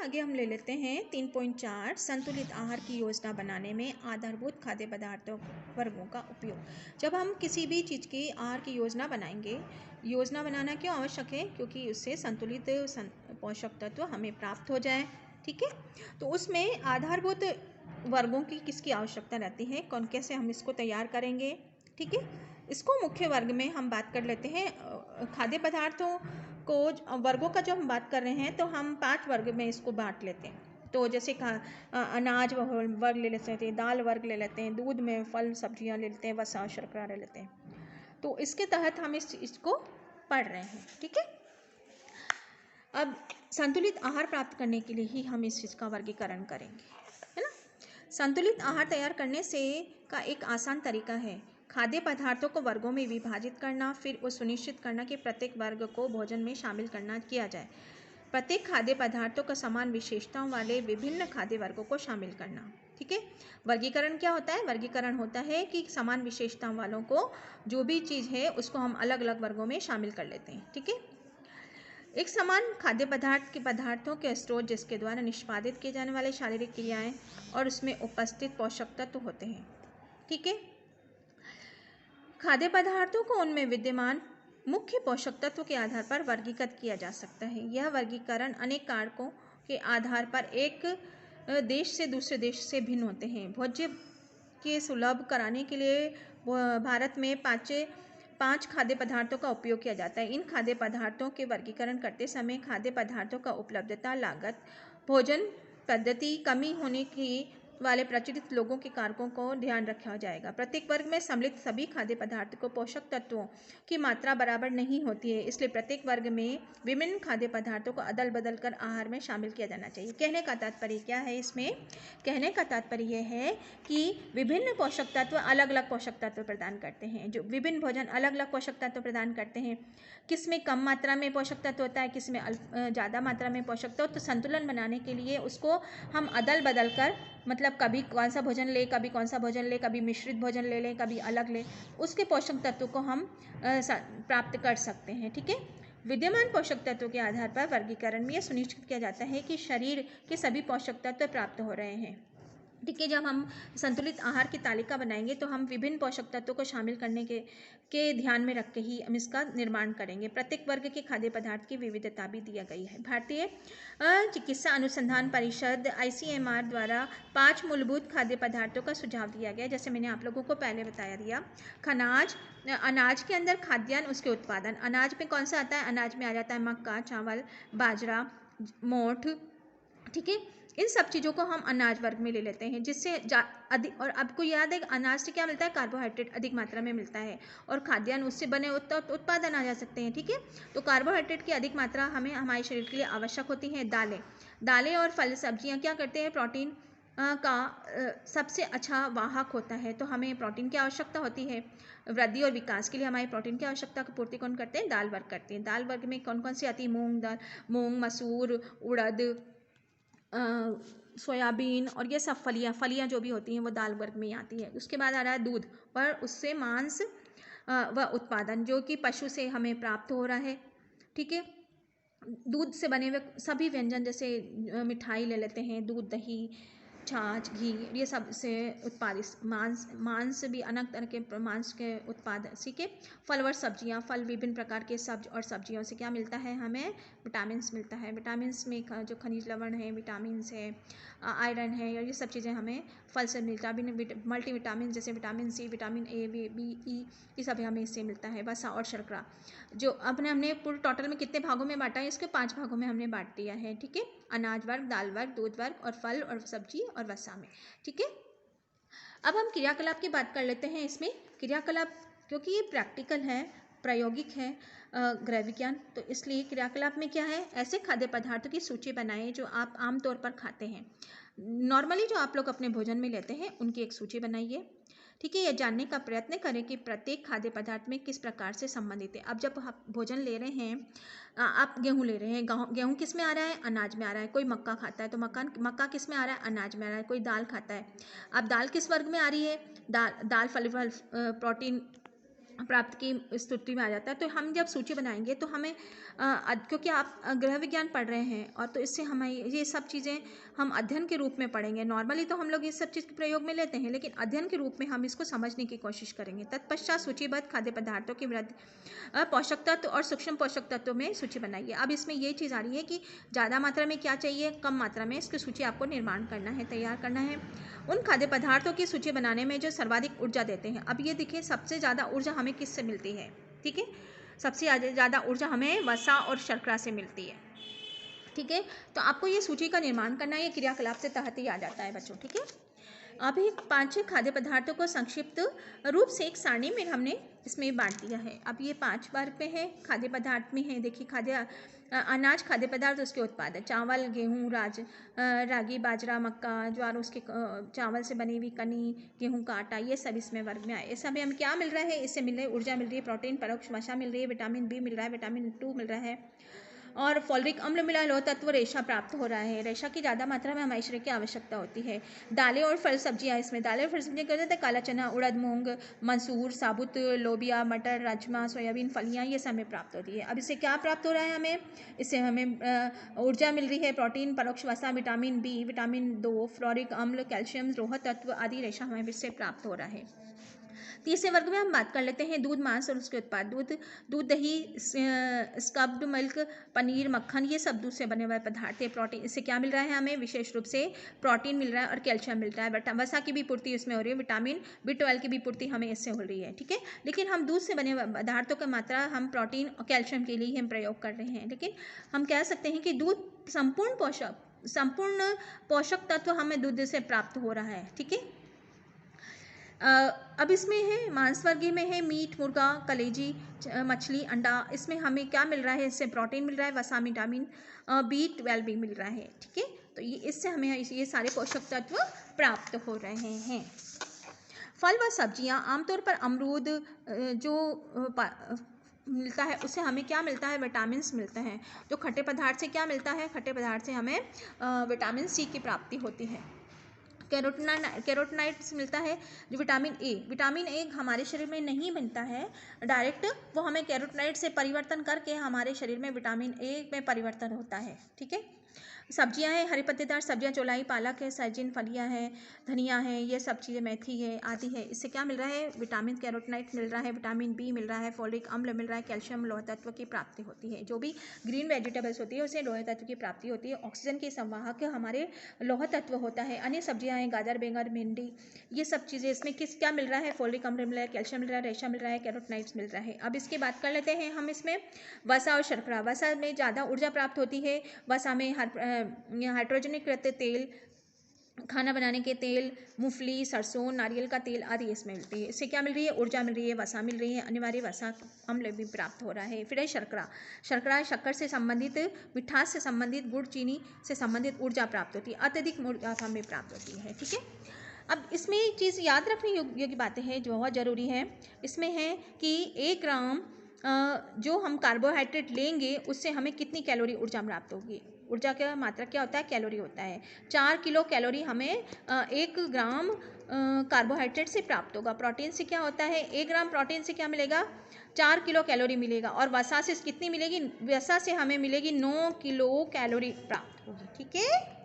आगे हम ले लेते हैं 3.4 संतुलित आहार की योजना बनाने में आधारभूत खाद्य पदार्थों वर्गों का उपयोग। जब हम किसी भी चीज़ की आहार की योजना बनाएंगे, योजना बनाना क्यों आवश्यक है? क्योंकि उससे संतुलित पोषक तत्व हमें प्राप्त हो जाए। ठीक है, तो उसमें आधारभूत वर्गों की किसकी आवश्यकता रहती है, कौन कैसे हम इसको तैयार करेंगे? ठीक है, इसको मुख्य वर्ग में हम बात कर लेते हैं। खाद्य पदार्थों को वर्गों का जो हम बात कर रहे हैं तो हम 5 वर्ग में इसको बांट लेते हैं। तो जैसे अनाज वर्ग ले लेते हैं, दाल वर्ग ले लेते हैं, दूध में फल सब्जियां ले लेते हैं, वसा शर्करा ले लेते हैं। तो इसके तहत हम इस चीज़ को पढ़ रहे हैं। ठीक है, अब संतुलित आहार प्राप्त करने के लिए ही हम इस चीज़ का वर्गीकरण करेंगे, है ना। संतुलित आहार तैयार करने से का एक आसान तरीका है खाद्य पदार्थों को वर्गों में विभाजित करना, फिर वो सुनिश्चित करना कि प्रत्येक वर्ग को भोजन में शामिल करना किया जाए। प्रत्येक खाद्य पदार्थों को समान विशेषताओं वाले विभिन्न खाद्य वर्गों को शामिल करना। ठीक है, वर्गीकरण क्या होता है? वर्गीकरण होता है कि समान विशेषताओं वालों को जो भी चीज़ है उसको हम अलग अलग वर्गों में शामिल कर लेते हैं। ठीक है, एक समान खाद्य पदार्थ के पदार्थों के स्रोत जिसके द्वारा निष्पादित किए जाने वाले शारीरिक क्रियाएं और उसमें उपस्थित पोषक तत्व होते हैं। ठीक है, खाद्य पदार्थों को उनमें विद्यमान मुख्य पोषक तत्व के आधार पर वर्गीकृत किया जा सकता है। यह वर्गीकरण अनेक कारकों के आधार पर एक देश से दूसरे देश से भिन्न होते हैं। भोज्य के सुलभ कराने के लिए भारत में 5 खाद्य पदार्थों का उपयोग किया जाता है। इन खाद्य पदार्थों के वर्गीकरण करते समय खाद्य पदार्थों का उपलब्धता, लागत, भोजन पद्धति, कमी होने की वाले प्रचलित लोगों के कारकों को ध्यान रखा जाएगा। प्रत्येक वर्ग में सम्मिलित सभी खाद्य पदार्थ को पोषक तत्वों की मात्रा बराबर नहीं होती है, इसलिए प्रत्येक वर्ग में विभिन्न खाद्य पदार्थों को अदल बदल कर आहार में शामिल किया जाना चाहिए। कहने का तात्पर्य क्या है इसमें? कहने का तात्पर्य यह है कि विभिन्न पोषक तत्व अलग अलग पोषक तत्व प्रदान करते हैं। जो विभिन्न भोजन अलग अलग पोषक तत्व प्रदान करते हैं, किसमें कम मात्रा में पोषक तत्व होता है, किसमें ज़्यादा मात्रा में पोषक तत्व। तो संतुलन बनाने के लिए उसको हम अदल बदल कर, मतलब कभी कौन सा भोजन ले, कभी कौन सा भोजन ले, कभी मिश्रित भोजन ले लें, कभी अलग ले, उसके पोषक तत्व को हम प्राप्त कर सकते हैं। ठीक है, विद्यमान पोषक तत्वों के आधार पर वर्गीकरण में यह सुनिश्चित किया जाता है कि शरीर के सभी पोषक तत्व प्राप्त हो रहे हैं। ठीक है, जब हम संतुलित आहार की तालिका बनाएंगे तो हम विभिन्न पोषक तत्वों को शामिल करने के ध्यान में रख के ही हम इसका निर्माण करेंगे। प्रत्येक वर्ग के खाद्य पदार्थ की विविधता भी दिया गई है। भारतीय चिकित्सा अनुसंधान परिषद ICMR द्वारा 5 मूलभूत खाद्य पदार्थों का सुझाव दिया गया, जैसे मैंने आप लोगों को पहले बताया दिया। अनाज के अंदर खाद्यान्न, उसके उत्पादन। अनाज में कौन सा आता है? अनाज में आ जाता है मक्का, चावल, बाजरा, मोठ। ठीक है, इन सब चीज़ों को हम अनाज वर्ग में ले लेते हैं, जिससे अधिक, और आपको याद है अनाज से क्या मिलता है? कार्बोहाइड्रेट अधिक मात्रा में मिलता है, और खाद्यान्न उससे बने उत्पादन आ जा सकते हैं। ठीक है, तो कार्बोहाइड्रेट की अधिक मात्रा हमें हमारे शरीर के लिए आवश्यक होती है। दालें और फल सब्जियां क्या करते हैं? प्रोटीन का सबसे अच्छा वाहक होता है, तो हमें प्रोटीन की आवश्यकता होती है। वृद्धि और विकास के लिए हमारी प्रोटीन की आवश्यकता की पूर्ति कौन करते हैं? दाल वर्ग करते हैं। दाल वर्ग में कौन कौन सी आती है? मूंग दाल, मूंग, मसूर, उड़द, सोयाबीन, और ये सब फलियां जो भी होती हैं वो दाल वर्ग में आती है। उसके बाद आ रहा है दूध, पर उससे मांस व उत्पादन जो कि पशु से हमें प्राप्त हो रहा है। ठीक है, दूध से बने हुए सभी व्यंजन, जैसे मिठाई ले लेते हैं, दूध, दही, छाछ, घी, ये सब से उत्पादित मांस भी अनेक तरह के मांस के उत्पाद। ठीक है, फल और सब्जियां, फल विभिन्न प्रकार के सब्जियों से क्या मिलता है? हमें विटामिन मिलता है। विटामिन में जो खनिज लवण है, विटामिन है, आयरन है, और ये सब चीज़ें हमें फल से मिलता है। मल्टीविटामिन जैसे vitamin C, vitamin A, B, E, ये सब हमें इससे मिलता है। वसा और शर्करा, जो हमने पूरे टोटल में कितने भागों में बांटा है? इसके 5 भागों में हमने बांट दिया है। ठीक है, अनाज वर्ग, दाल वर्ग, दूध वर्ग, और फल और सब्जी और वसा में। ठीक है, अब हम क्रियाकलाप की बात कर लेते हैं। इसमें क्रियाकलाप, क्योंकि ये प्रैक्टिकल है, प्रायोगिक है, गृह विज्ञान, तो इसलिए क्रियाकलाप में क्या है? ऐसे खाद्य पदार्थों की सूची बनाएं जो आप आमतौर पर खाते हैं। नॉर्मली जो आप लोग अपने भोजन में लेते हैं उनकी एक सूची बनाइए। ठीक है, यह जानने का प्रयत्न करें कि प्रत्येक खाद्य पदार्थ में किस प्रकार से संबंधित है। अब जब आप भोजन ले रहे हैं, आप गेहूँ ले रहे हैं, गेहूँ किस में आ रहा है? अनाज में आ रहा है। कोई मक्का खाता है तो मक्का किस में आ रहा है? अनाज में आ रहा है। कोई दाल खाता है, अब दाल किस वर्ग में आ रही है? दाल फल प्रोटीन प्राप्त की स्थिति में आ जाता है। तो हम जब सूची बनाएंगे तो हमें क्योंकि आप गृह विज्ञान पढ़ रहे हैं और तो इससे हमें ये सब चीज़ें हम अध्ययन के रूप में पढ़ेंगे। नॉर्मली तो हम लोग ये सब चीज़ के प्रयोग में लेते हैं, लेकिन अध्ययन के रूप में हम इसको समझने की कोशिश करेंगे। तत्पश्चात सूचीबद्ध खाद्य पदार्थों की वृद्धि, पोषक तत्व और सूक्ष्म पोषक तत्वों में सूची बनाइए। अब इसमें ये चीज़ आ रही है कि ज़्यादा मात्रा में क्या चाहिए, कम मात्रा में, इसकी सूची आपको निर्माण करना है, तैयार करना है। उन खाद्य पदार्थों की सूची बनाने में जो सर्वाधिक ऊर्जा देते हैं। अब ये देखिए, सबसे ज़्यादा ऊर्जा हमें किससे मिलती है, ठीक है, सबसे ज़्यादा ऊर्जा हमें वसा और शर्करा से मिलती है, ठीक है। तो आपको ये सूची का निर्माण करना है, ये क्रियाकलाप से तहत ही आ जाता है बच्चों, ठीक है। अभी 5 खाद्य पदार्थों को संक्षिप्त रूप से एक सारणी में हमने इसमें बांट दिया है। अब ये 5 वर्ग पे है, खाद्य पदार्थ में है। देखिए, अनाज खाद्य पदार्थ, उसके उत्पाद है चावल, गेहूँ, रागी, बाजरा, मक्का, ज्वार, उसके चावल से बनी हुई कनी, गेहूँ का आटा, ये सब इसमें वर्ग में आए। इस समय हमें क्या मिल रहा है, इससे मिल रही है ऊर्जा, मिल रही है प्रोटीन, परोक्ष वसा मिल रही है, विटामिन बी मिल रहा है, विटामिन 2 मिल रहा है, और फॉलिक अम्ल मिला, लौह तत्व, रेशा प्राप्त हो रहा है। रेशा की ज़्यादा मात्रा में हमारे शरीर की आवश्यकता होती है। दालें और फल सब्जियां, इसमें दालें और फल सब्जियां क्या होते हैं, काला चना, उड़द, मूंग, मसूर, साबुत लोबिया, मटर, राजमा, सोयाबीन, फलियां, ये सब हमें प्राप्त होती है। अब इससे क्या प्राप्त हो रहा है हमें, इससे हमें ऊर्जा मिल रही है, प्रोटीन, परोक्ष वसा, विटामिन बी, विटामिन 2, फ्लोरिक अम्ल, कैल्शियम, लौह तत्व आदि रेशा हमें इससे प्राप्त हो रहा है। तीसरे वर्ग में हम बात कर लेते हैं दूध, मांस और उसके उत्पाद। दूध, दही, स्कम्ड मिल्क, पनीर, मक्खन, ये सब दूध से बने हुए पदार्थ है। प्रोटीन, इससे क्या मिल रहा है हमें, विशेष रूप से प्रोटीन मिल रहा है और कैल्शियम मिल रहा है। वसा की भी पूर्ति इसमें हो रही है, विटामिन B12 की भी पूर्ति हमें इससे हो रही है, ठीक है। लेकिन हम दूध से बने हुए पदार्थों की मात्रा हम प्रोटीन और कैल्शियम के लिए हम प्रयोग कर रहे हैं। लेकिन हम कह सकते हैं कि दूध संपूर्ण पोषक तत्व हमें दूध से प्राप्त हो रहा है, ठीक है। अब इसमें है मांस वर्गीय में है मीट, मुर्गा, कलेजी, मछली, अंडा। इसमें हमें क्या मिल रहा है, इससे प्रोटीन मिल रहा है, वसा, विटामिन B12 भी मिल रहा है, ठीक है। तो ये इससे हमें ये सारे पोषक तत्व प्राप्त हो रहे हैं। फल व सब्जियां, आमतौर पर अमरूद जो मिलता है, उससे हमें क्या मिलता है, विटामिन मिलते हैं। जो खट्टे पदार्थ से क्या मिलता है, खट्टे पदार्थ से हमें विटामिन C की प्राप्ति होती है। कैरोटीनॉइड्स मिलता है, जो विटामिन ए हमारे शरीर में नहीं बनता है डायरेक्ट, वो हमें कैरोटीनॉइड से परिवर्तन करके हमारे शरीर में विटामिन ए में परिवर्तन होता है, ठीक है। सब्जियां हैं, हरी पत्तेदार सब्जियां, चौलाई, पालक है, सहजन, फलियां हैं, धनिया है, ये सब चीज़ें, मेथी है आदि है। इससे क्या मिल रहा है, विटामिन, कैरोटीनॉइड मिल रहा है, विटामिन बी मिल रहा है, फोलिक अम्ल मिल रहा है, कैल्शियम, लौह तत्व की प्राप्ति होती है। जो भी ग्रीन वेजिटेबल्स होती है उससे लौह तत्व की प्राप्ति होती है। ऑक्सीजन के संवाहक हमारे लौह तत्व होता है। अन्य सब्जियां हैं, गाजर, बैंगन, भिंडी, ये सब चीज़ें, इसमें क्या मिल रहा है, फोलिक अम्ल मिल रहा है, कैल्शियम मिल रहा है, रेशा मिल रहा है, कैरोटीनॉइड्स मिल रहा है। अब इसकी बात कर लेते हैं हम इसमें वसा और शर्करा। वसा में ज़्यादा ऊर्जा प्राप्त होती है। वसा में हाइड्रोजनीकृत तेल, खाना बनाने के तेल, मूंगफली, सरसों, नारियल का तेल आदि इसमें मिलती है। इससे क्या मिल रही है, ऊर्जा मिल रही है, वसा मिल रही है, अनिवार्य वसा अम्ल भी प्राप्त हो रहा है। फिर है शर्करा। शक्कर से संबंधित, मिठास से संबंधित, गुड़, चीनी से संबंधित ऊर्जा प्राप्त होती है, अत्यधिक ऊर्जा हमें प्राप्त होती है, ठीक है। अब इसमें एक चीज़ याद रखने योग्य बातें हैं जो बहुत ज़रूरी है। इसमें है कि 1 ग्राम जो हम कार्बोहाइड्रेट लेंगे उससे हमें कितनी कैलोरी ऊर्जा प्राप्त होगी। ऊर्जा का मात्रा क्या होता है, कैलोरी होता है। 4 किलो कैलोरी हमें 1 ग्राम कार्बोहाइड्रेट से प्राप्त होगा। प्रोटीन से क्या होता है, 1 ग्राम प्रोटीन से क्या मिलेगा, 4 किलो कैलोरी मिलेगा। और वसा से कितनी मिलेगी, वसा से हमें मिलेगी 9 किलो कैलोरी प्राप्त होगी, ठीक है।